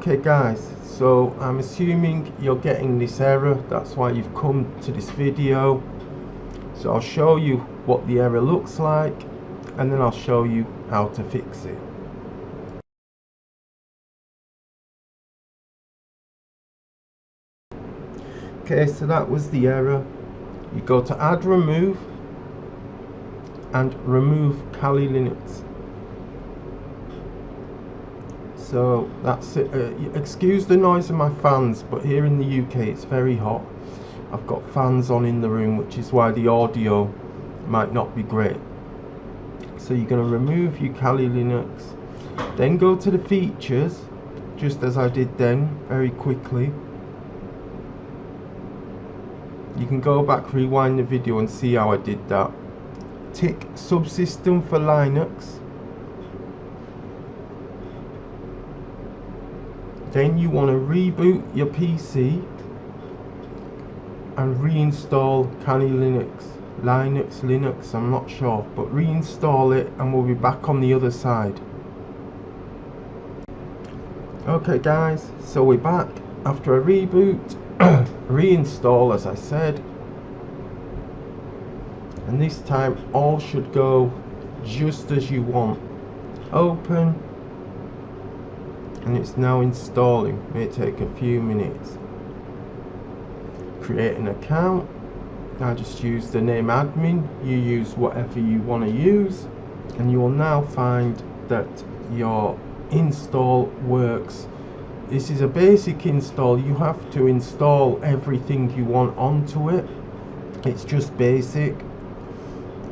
Okay guys, so I'm assuming you're getting this error, that's why you've come to this video. So I'll show you what the error looks like and then I'll show you how to fix it. Okay, so that was the error. You go to add remove and remove Kali Linux. So that's it. Excuse the noise of my fans, but here in the UK it's very hot. I've got fans on in the room, which is why the audio might not be great. So you're going to remove your Kali Linux, then go to the features, just as I did then, very quickly. You can go back, rewind the video and see how I did that. Tick subsystem for Linux. Then you want to reboot your PC and reinstall Kali Linux, I'm not sure, but reinstall it and we'll be back on the other side. Okay guys, so we're back after a reboot, reinstall as I said, and this time all should go just as you want. Open, and it's now installing. May take a few minutes. Create an account. I just use the name admin, you use whatever you want to use, and you will now find that your install works. This is a basic install, you have to install everything you want onto it. It's just basic,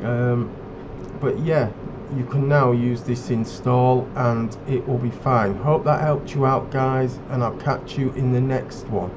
but yeah, you can now use this install and it will be fine. Hope that helped you out guys, and I'll catch you in the next one.